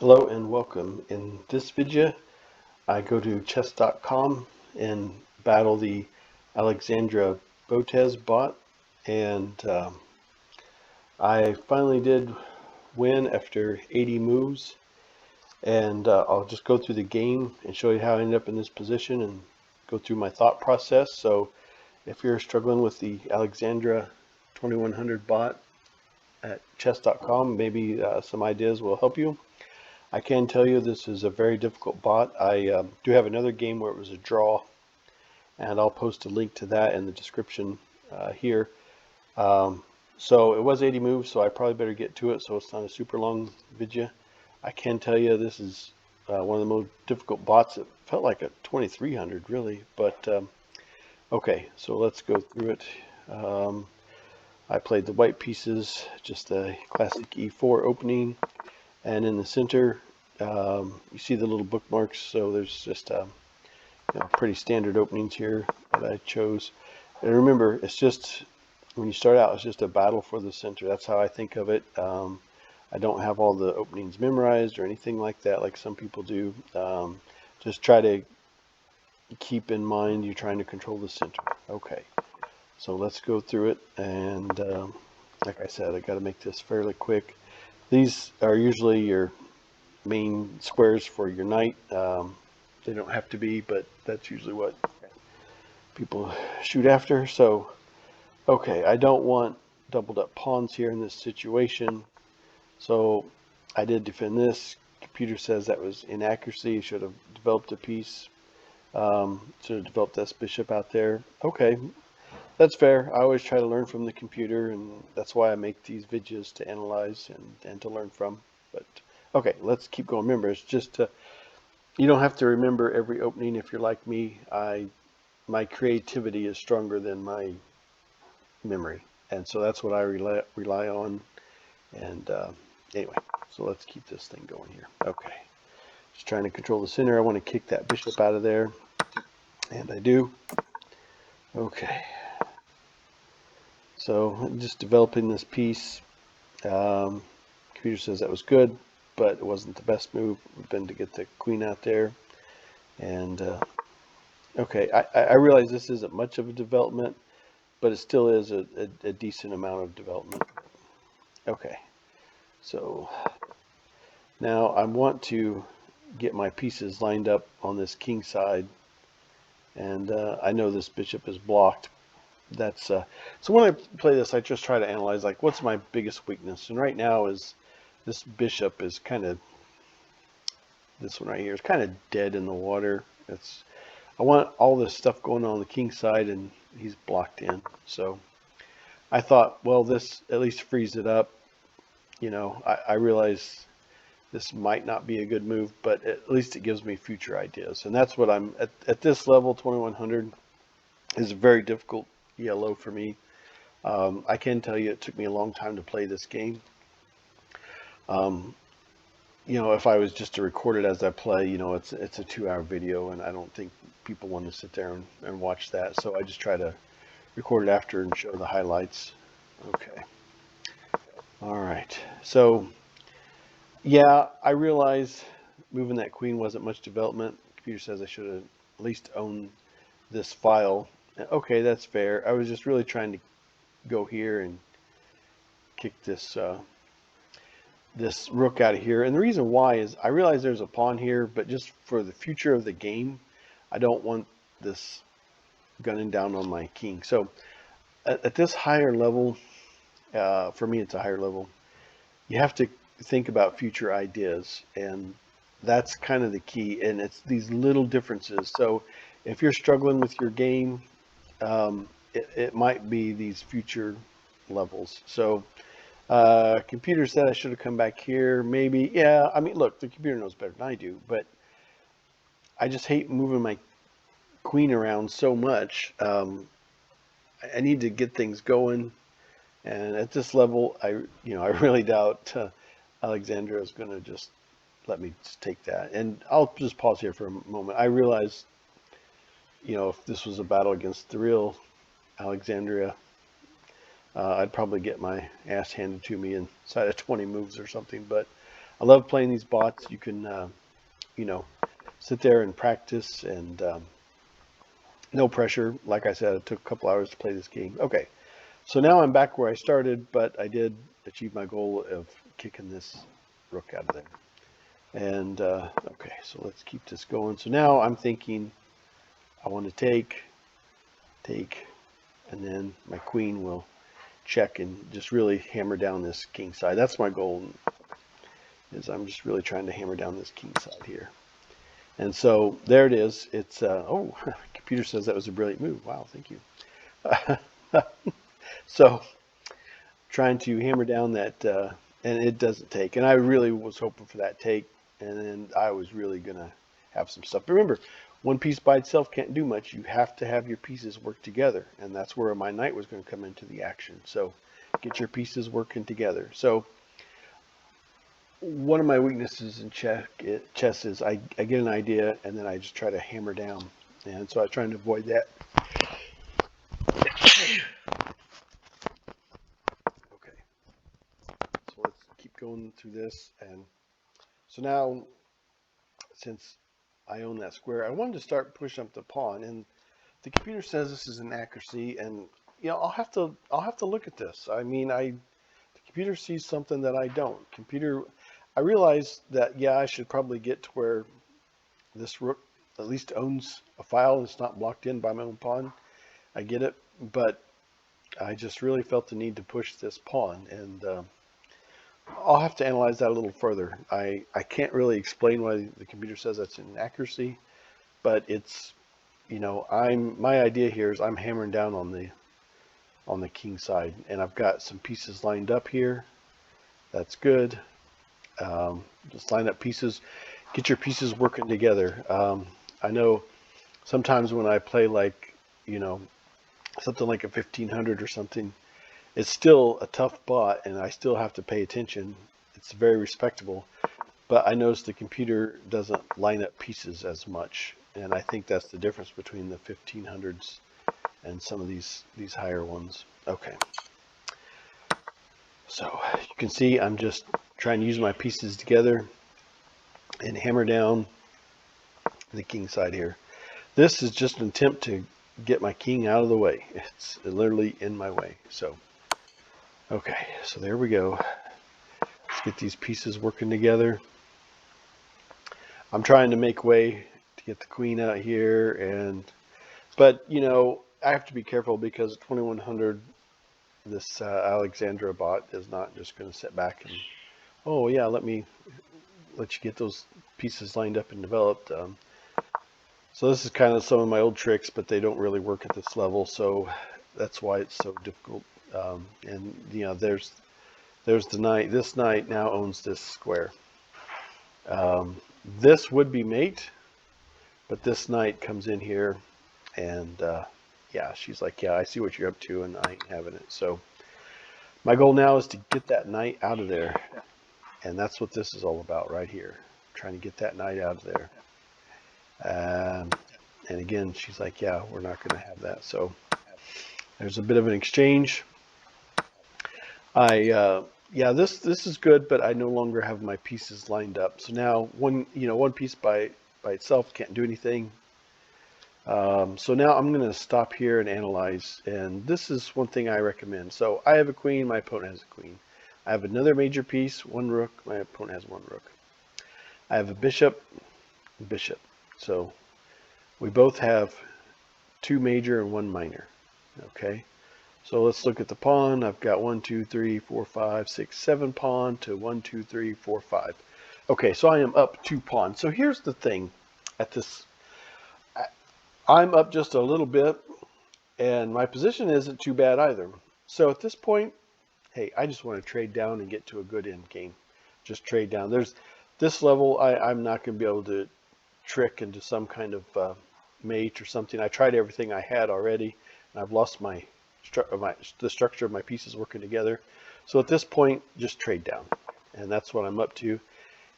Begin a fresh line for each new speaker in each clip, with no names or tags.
Hello and welcome. In this video, I go to chess.com and battle the Alexandra Botez bot, and I finally did win after 80 moves. And I'll just go through the game and show you how I ended up in this position and go through my thought process. So if you're struggling with the Alexandra 2100 bot at chess.com, maybe some ideas will help you. I can tell you this is a very difficult bot. I do have another game where it was a draw, and I'll post a link to that in the description here. So it was 80 moves, so I probably better get to it so it's not a super long video. I can tell you this is one of the most difficult bots. It felt like a 2300 really, but okay, so let's go through it. I played the white pieces, just a classic E4 opening. And in the center, you see the little bookmarks. So there's just pretty standard openings here that I chose. And remember, it's just, when you start out, it's just a battle for the center. That's how I think of it. I don't have all the openings memorized or anything like that, like some people do. Just try to keep in mind you're trying to control the center. Okay, so let's go through it. And like I said, I got to make this fairly quick. These are usually your main squares for your knight. They don't have to be, but that's usually what people shoot after. So, okay, I don't want doubled up pawns here in this situation. So I did defend this. Computer says that was inaccuracy. Should have developed a piece. Should have developed this bishop out there. Okay, that's fair. I always try to learn from the computer, and that's why I make these videos, to analyze and to learn from. But okay, let's keep going. Remember, it's just you don't have to remember every opening if you're like me. My creativity is stronger than my memory, and so that's what I rely on. And anyway, so let's keep this thing going here. Okay, just trying to control the center. I want to kick that bishop out of there, and I do. Okay. So just developing this piece. Computer says that was good, but it wasn't the best move. Would have been to get the queen out there. And okay, I realize this isn't much of a development, but it still is a decent amount of development. Okay, so now I want to get my pieces lined up on this king side, and I know this bishop is blocked. That's so when I play this, I just try to analyze, like, what's my biggest weakness. And right now is this bishop is kind of, this one right here is kind of dead in the water. I want all this stuff going on the king side, and he's blocked in. So I thought, well, this at least frees it up. I realize this might not be a good move, but at least it gives me future ideas. And that's what I'm at this level. 2100 is very difficult yellow for me. I can tell you it took me a long time to play this game. If I was just to record it as I play, it's a 2-hour video, and I don't think people want to sit there and watch that. So I just try to record it after and show the highlights. Okay. All right. So yeah, I realize moving that queen wasn't much development. The computer says I should have at least owned this file. Okay, that's fair. I was just really trying to go here and kick this this rook out of here. And the reason why is I realize there's a pawn here, but just for the future of the game, I don't want this gunning down on my king. So at this higher level, for me it's a higher level, you have to think about future ideas, and that's kind of the key. And it's these little differences. So if you're struggling with your game, it might be these future levels. So computer said I should have come back here. Maybe, yeah. I mean, look, the computer knows better than I do, but I just hate moving my queen around so much. I need to get things going, and at this level, I really doubt Alexandra is going to just let me take that. And I'll just pause here for a moment. I realize, if this was a battle against the real Alexandria, I'd probably get my ass handed to me inside of 20 moves or something. But I love playing these bots. You can, you know, sit there and practice, and no pressure. Like I said, it took a couple hours to play this game. Okay, so now I'm back where I started, but I did achieve my goal of kicking this rook out of there. And okay, so let's keep this going. So now I'm thinking I want to take, and then my queen will check and just really hammer down this king side. That's my goal, is I'm just really trying to hammer down this king side here. And so there it is. It's, oh, computer says that was a brilliant move. Wow, thank you. So trying to hammer down that, and it doesn't take. And I really was hoping for that take, and then I was really going to have some stuff. But remember, one piece by itself can't do much. You have to have your pieces work together, and that's where my knight was going to come into the action. So get your pieces working together. So one of my weaknesses in chess is I get an idea, and then I just try to hammer down. And so I was trying to avoid that. Okay, so let's keep going through this. And so now, since I own that square, I wanted to start pushing up the pawn, and the computer says this is an accuracy, and I'll have to look at this. I mean, the computer sees something that I don't. I realize that, yeah, I should probably get to where this rook at least owns a file and it's not blocked in by my own pawn. I get it, but I just really felt the need to push this pawn, and I'll have to analyze that a little further. I can't really explain why the computer says that's an accuracy, but it's, my idea here is I'm hammering down on the king side, and I've got some pieces lined up here. That's good. Just line up pieces, get your pieces working together. I know sometimes when I play like, something like a 1500 or something, it's still a tough bot, and I still have to pay attention. It's very respectable, but I notice the computer doesn't line up pieces as much, and I think that's the difference between the 1500s and some of these higher ones. Okay, so you can see I'm just trying to use my pieces together and hammer down the king side here. This is just an attempt to get my king out of the way. It's literally in my way. So okay, so there we go. Let's get these pieces working together. I'm trying to make way to get the queen out here, but I have to be careful, because at 2100, this Alexandra bot is not just going to sit back and, oh yeah, let you get those pieces lined up and developed. So this is kind of some of my old tricks, but they don't really work at this level, so that's why it's so difficult. And there's the knight. This knight now owns this square. This would be mate, but this knight comes in here, and yeah, she's like, yeah, I see what you're up to, and I ain't having it. So my goal now is to get that knight out of there, and that's what this is all about right here, trying to get that knight out of there. And again, she's like, yeah, we're not going to have that. So there's a bit of an exchange. Yeah, this is good, but I no longer have my pieces lined up. So now one piece by itself can't do anything. So now I'm going to stop here and analyze, and this is one thing I recommend. So I have a queen, my opponent has a queen. I have another major piece, one rook, my opponent has one rook. I have a bishop. So we both have two major and one minor. Okay, so let's look at the pawn. I've got 1, 2, 3, 4, 5, 6, 7 pawn to 1, 2, 3, 4, 5. Okay, so I am up 2 pawns. So here's the thing, I'm up just a little bit, and my position isn't too bad either. So at this point, hey, I just want to trade down and get to a good end game. Just trade down. There's this level, I'm not going to be able to trick into some kind of mate or something. I tried everything I had already, and I've lost the structure of my pieces working together. So at this point, just trade down, and that's what I'm up to.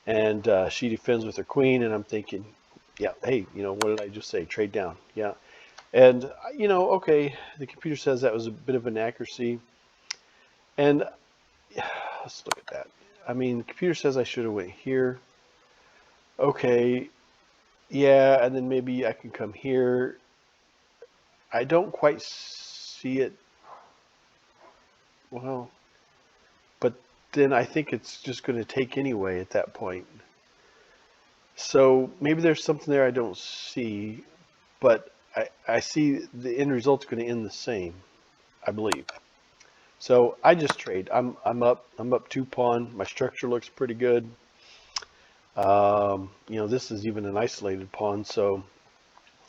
And she defends with her queen, and I'm thinking, yeah, hey, what did I just say? Trade down. Yeah. And okay, the computer says that was a bit of inaccuracy. And let's look at that. I mean, the computer says I should have went here. Okay, yeah, and then maybe I can come here. I don't quite see it. Well, but then I think it's just going to take anyway at that point. So maybe there's something there I don't see, but I see the end result's going to end the same, I believe. So I just trade. I'm up 2 pawn. My structure looks pretty good. This is even an isolated pawn, so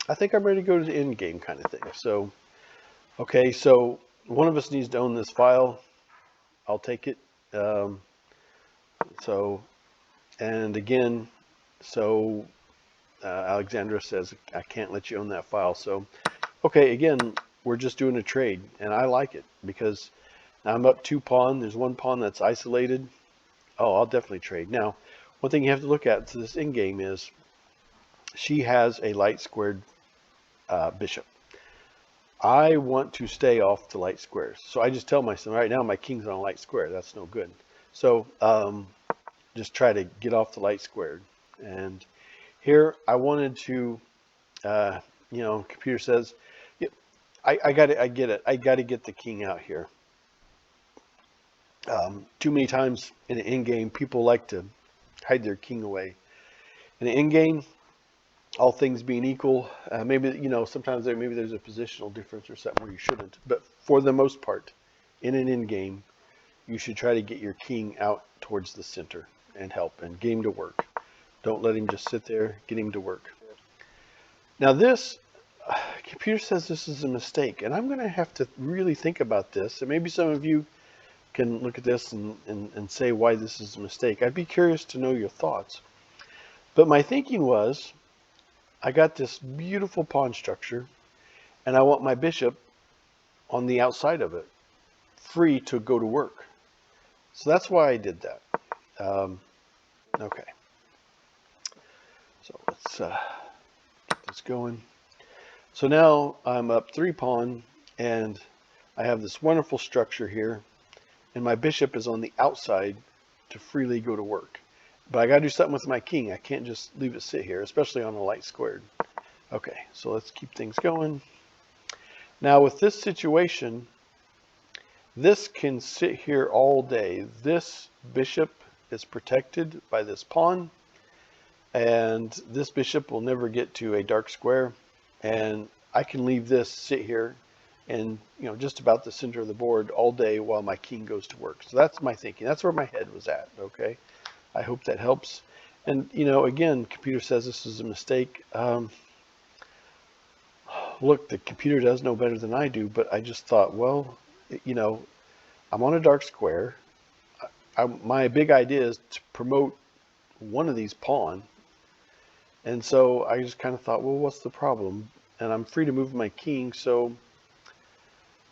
I think I'm ready to go to the end game kind of thing. So, okay, so one of us needs to own this file. I'll take it. Um, so, and again, so Alexandra says I can't let you own that file. So, okay, again, we're just doing a trade, and I like it because now I'm up 2 pawn. There's 1 pawn that's isolated. Oh, I'll definitely trade. Now, one thing you have to look at to this end game is she has a light squared bishop. I want to stay off the light squares. So I just tell myself, right now my king's on a light square. That's no good. So just try to get off the light squared. And here I wanted to, computer says, yeah, I get it. I got to get the king out here. Too many times in an end game, people like to hide their king away. In an end game, all things being equal, maybe sometimes maybe there's a positional difference or something where you shouldn't. But for the most part, in an end game, you should try to get your king out towards the center and help and get him to work. Don't let him just sit there. Get him to work. Now this computer says this is a mistake, and I'm going to have to really think about this. And maybe some of you can look at this and say why this is a mistake. I'd be curious to know your thoughts. But my thinking was, I got this beautiful pawn structure, and I want my bishop on the outside of it, free to go to work. So that's why I did that. Okay. So let's get this going. So now I'm up 3 pawn, and I have this wonderful structure here, and my bishop is on the outside to freely go to work. But I got to do something with my king. I can't just leave it sit here, especially on a light squared. Okay, so let's keep things going. Now with this situation, this can sit here all day. This bishop is protected by this pawn, and this bishop will never get to a dark square. And I can leave this sit here and just about the center of the board all day while my king goes to work. So that's my thinking. That's where my head was at. Okay. I hope that helps. And, again, computer says this is a mistake. Look, the computer does know better than I do, but I just thought, well, I'm on a dark square. My big idea is to promote one of these pawn. And so I just kind of thought, well, what's the problem? And I'm free to move my king. So,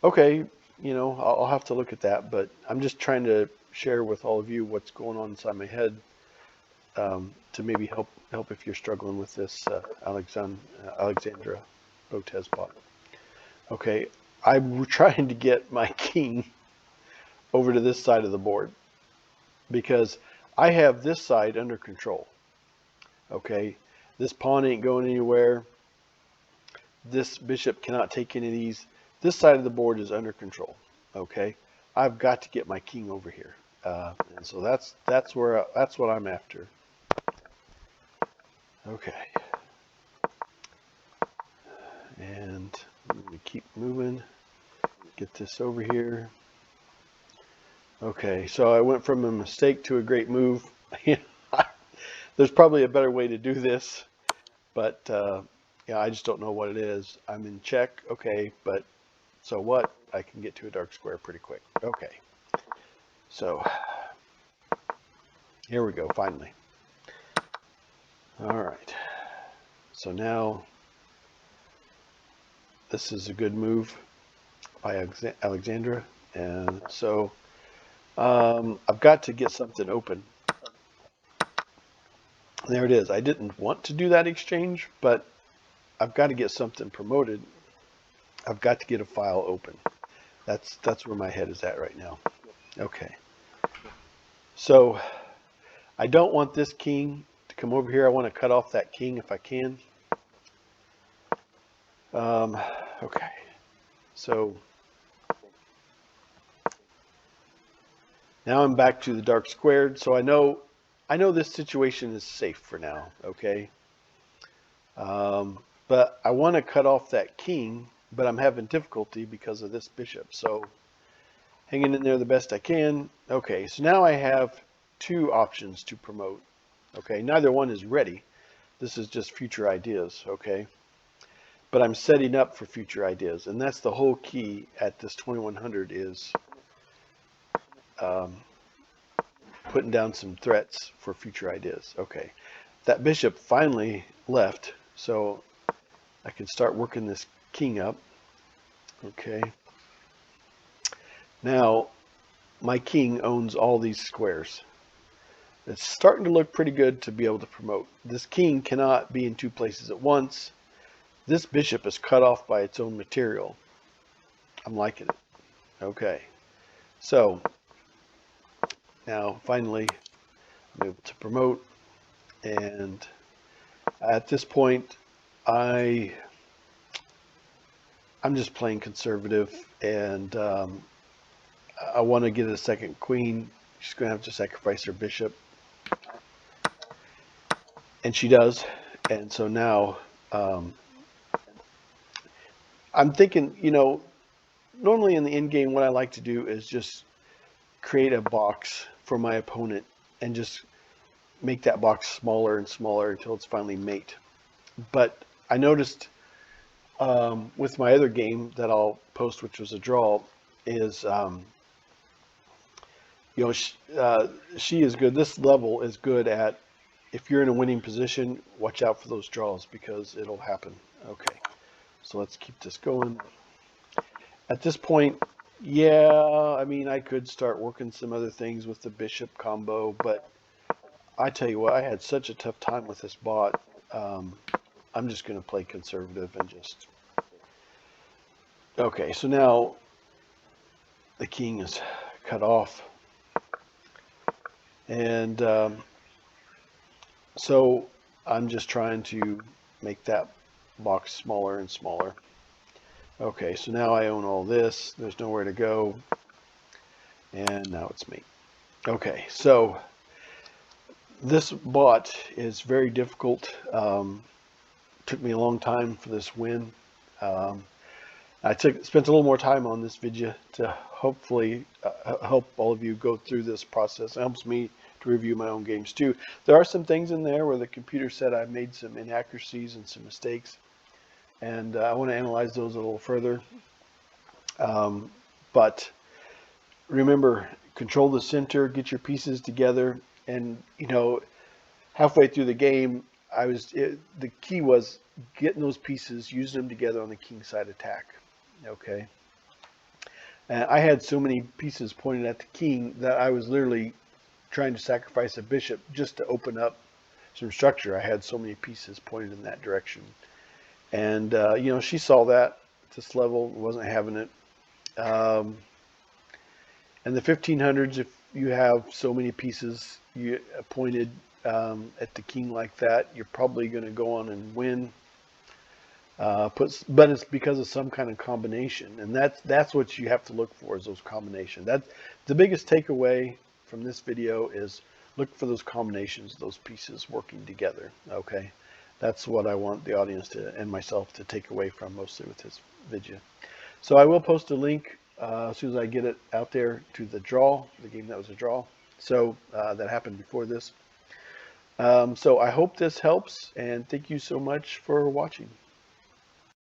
okay, I'll have to look at that, but I'm just trying to share with all of you what's going on inside my head to maybe help if you're struggling with this Alexandra Botez bot. Okay, I'm trying to get my king over to this side of the board because I have this side under control. Okay, this pawn ain't going anywhere. This bishop cannot take any of these. This side of the board is under control. Okay, I've got to get my king over here. And so that's what I'm after. Okay, and we keep moving. Get this over here. Okay, so I went from a mistake to a great move. There's probably a better way to do this, but I just don't know what it is. I'm in check. Okay, but so what? I can get to a dark square pretty quick. Okay, so here we go, finally. All right, so now this is a good move by Alexandra, and so I've got to get something open. There it is. I didn't want to do that exchange, but I've got to get something promoted. I've got to get a file open. That's where my head is at right now. Okay. So I don't want this king to come over here. I want to cut off that king if I can. Um, okay. So now I'm back to the dark squared. So I know this situation is safe for now. Okay. But I want to cut off that king, but I'm having difficulty because of this bishop. So hanging in there the best I can. Okay, so now I have two options to promote. Okay, neither one is ready. This is just future ideas, okay? But I'm setting up for future ideas, and that's the whole key at this 2100 is um, putting down some threats for future ideas. Okay, that bishop finally left, so I can start working this king up. Okay, now my king owns all these squares. It's starting to look pretty good to be able to promote. This king cannot be in two places at once. This bishop is cut off by its own material. I'm liking it. Okay, so now finally I'm able to promote, and at this point I'm just playing conservative, and I want to get a second queen. She's going to have to sacrifice her bishop, and she does. And so now I'm thinking, normally in the end game, what I like to do is just create a box for my opponent and just make that box smaller and smaller until it's finally mate. But I noticed with my other game that I'll post, which was a draw, is she is good. This level is good at, if you're in a winning position, watch out for those draws because it'll happen. Okay, so let's keep this going. At this point, yeah, I mean, I could start working some other things with the bishop combo, but I tell you what, I had such a tough time with this bot. I'm just going to play conservative and just... Okay, so now the king is cut off. And so I'm just trying to make that box smaller and smaller. Okay, so now I own all this. There's nowhere to go. And now it's me. Okay, so this bot is very difficult. Took me a long time for this win. I spent a little more time on this video to hopefully help all of you go through this process. It helps me to review my own games too. There are some things in there where the computer said I made some inaccuracies and some mistakes, and I want to analyze those a little further. But remember, control the center, get your pieces together, and halfway through the game, the key was getting those pieces, using them together on the king side attack. Okay. And I had so many pieces pointed at the king that I was literally trying to sacrifice a bishop just to open up some structure. I had so many pieces pointed in that direction. And, she saw that at this level, wasn't having it. And the 1500s, if you have so many pieces pointed at the king like that, you're probably going to go on and win. But it's because of some kind of combination, and that's what you have to look for, is those combinations. That's the biggest takeaway from this video, is look for those combinations, those pieces working together. Okay, that's what I want the audience to, and myself, to take away from mostly with this video. So I will post a link as soon as I get it out there to the game that was a draw. So that happened before this. So I hope this helps, and thank you so much for watching.